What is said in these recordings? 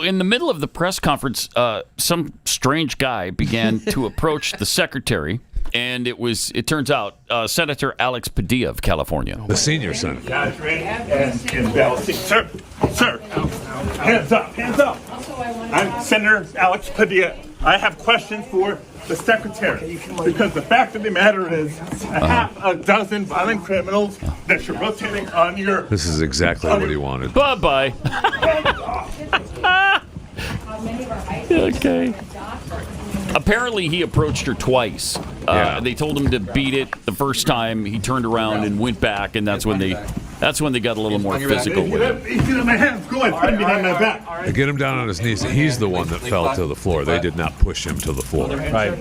in the middle of the press conference, some strange guy began to approach the secretary, and it turns out, Senator Alex Padilla of California. The senior senator. Guys, ready? Sir, hands up. I'm Senator Alex Padilla. I have questions for the secretary, because the fact of the matter is a half a dozen violent criminals that you're rotating on your... This is exactly what he wanted. Bye-bye. Okay. Apparently, he approached her twice. They told him to beat it the first time. He turned around and went back, and that's when they got a little more physical with him. Get on my hands. Go ahead. Put him behind my back. They get him down on his knees. He's the one that fell to the floor. They did not push him to the floor. Right.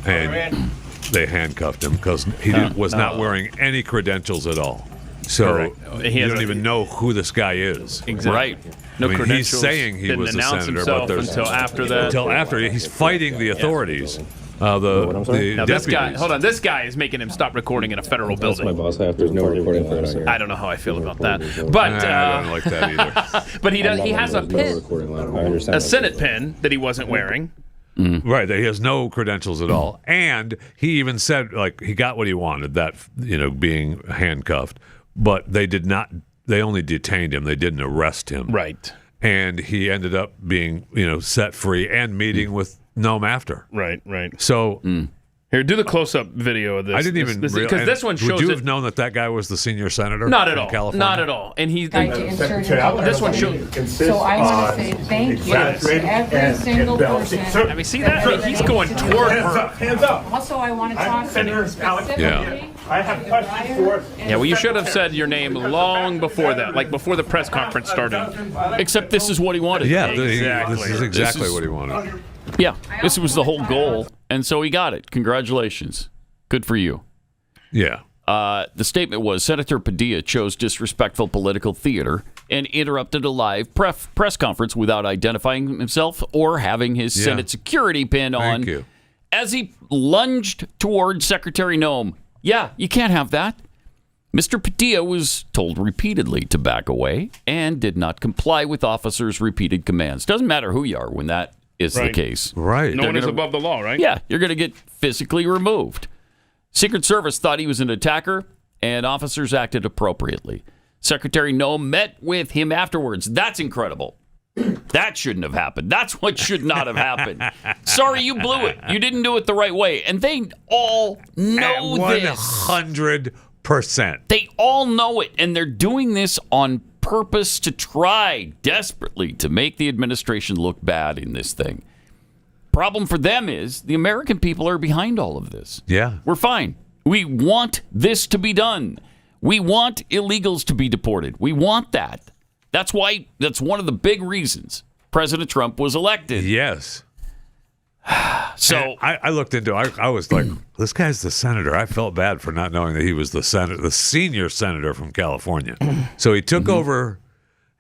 And they handcuffed him because he was not wearing any credentials at all. So you don't even know who this guy is. Exactly. Right. No credentials. He's saying he was a senator, but there's until after that. Until after he's fighting the authorities. Now this guy, hold on, this guy is making him stop recording in a federal building. My boss, there's no recording for us here. I don't know how I feel about that, but I don't like that either. But he has a pin, a Senate pin that he wasn't wearing. Right, he has no credentials at all, and he even said he got what he wanted, that being handcuffed, but they did not. They only detained him. They didn't arrest him. Right, and he ended up being set free and meeting with Noem after. Right. So here, do the close-up video of this. I didn't even because this one shows. Would you have known that guy was the senior senator? Not at all. California? Not at all. And he's this one shows. So I want to say thank you to every single person. I mean, see that? I mean, he's going toward her. Hands up. Also, I want to talk to you specifically. Yeah. I have questions for... Yeah, well, you should have said your name long before that, like before the press conference started. Except this is what he wanted. Yeah, Exactly. this is exactly what he wanted. Yeah, this was the whole goal, and so he got it. Congratulations. Good for you. Yeah. The statement was, Senator Padilla chose disrespectful political theater and interrupted a live press conference without identifying himself or having his Senate security pin on. Thank you. As he lunged toward Secretary Noem. Yeah, you can't have that. Mr. Padilla was told repeatedly to back away and did not comply with officers' repeated commands. Doesn't matter who you are when that is the case. Right. No one is above the law, right? Yeah, you're going to get physically removed. Secret Service thought he was an attacker, and officers acted appropriately. Secretary Noem met with him afterwards. That's incredible. That shouldn't have happened. That's what should not have happened. Sorry, you blew it. You didn't do it the right way. And they all know this. 100%. They all know it, and they're doing this on purpose to try desperately to make the administration look bad in this thing. Problem for them is the American people are behind all of this. Yeah. We're fine. We want this to be done. We want illegals to be deported. We want that. That's one of the big reasons President Trump was elected. Yes. So I looked into it. I was like, this guy's the senator. I felt bad for not knowing that he was the senior senator from California. So he took over.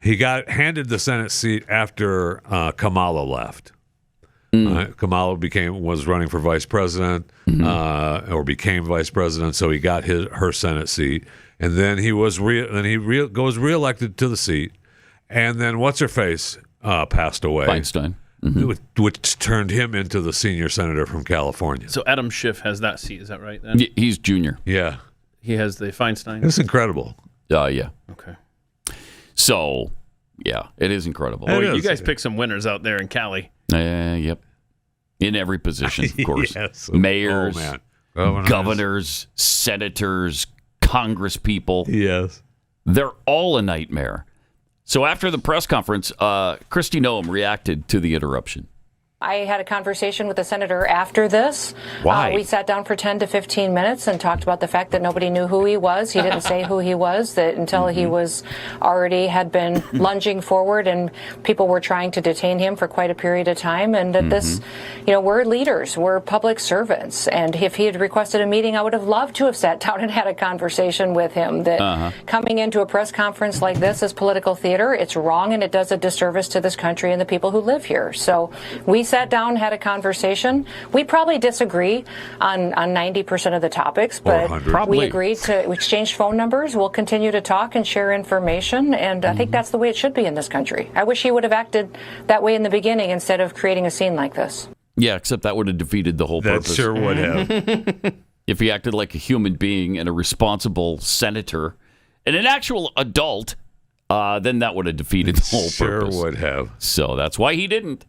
He got handed the Senate seat after Kamala left. Kamala was running for vice president, or became vice president. So he got her Senate seat, and then he was goes reelected to the seat, and then what's her face passed away. Feinstein. Which turned him into the senior senator from California. So Adam Schiff has that seat, is that right? Then? He's junior. Yeah. He has the Feinstein? It's incredible. Yeah. Okay. So, yeah, it is incredible. Well, you guys pick some winners out there in Cali. Yep. In every position, of course. Yes. Mayors, governors, senators, congresspeople. Yes. They're all a nightmare. So after the press conference, Kristi Noem reacted to the interruption. I had a conversation with the senator after this. Why? We sat down for 10 to 15 minutes and talked about the fact that nobody knew who he was. He didn't say who he was that until he was had been lunging forward, and people were trying to detain him for quite a period of time. And that this, we're leaders, we're public servants, and if he had requested a meeting, I would have loved to have sat down and had a conversation with him. That coming into a press conference like this is political theater. It's wrong, and it does a disservice to this country and the people who live here. So we sat down, had a conversation. We probably disagree on 90% of the topics, but we agreed to exchange phone numbers. We'll continue to talk and share information, and I think that's the way it should be in this country. I wish he would have acted that way in the beginning instead of creating a scene like this. Yeah, except that would have defeated the whole purpose. That sure would have. If he acted like a human being and a responsible senator and an actual adult, then that would have defeated the whole purpose. Sure would have. So that's why he didn't.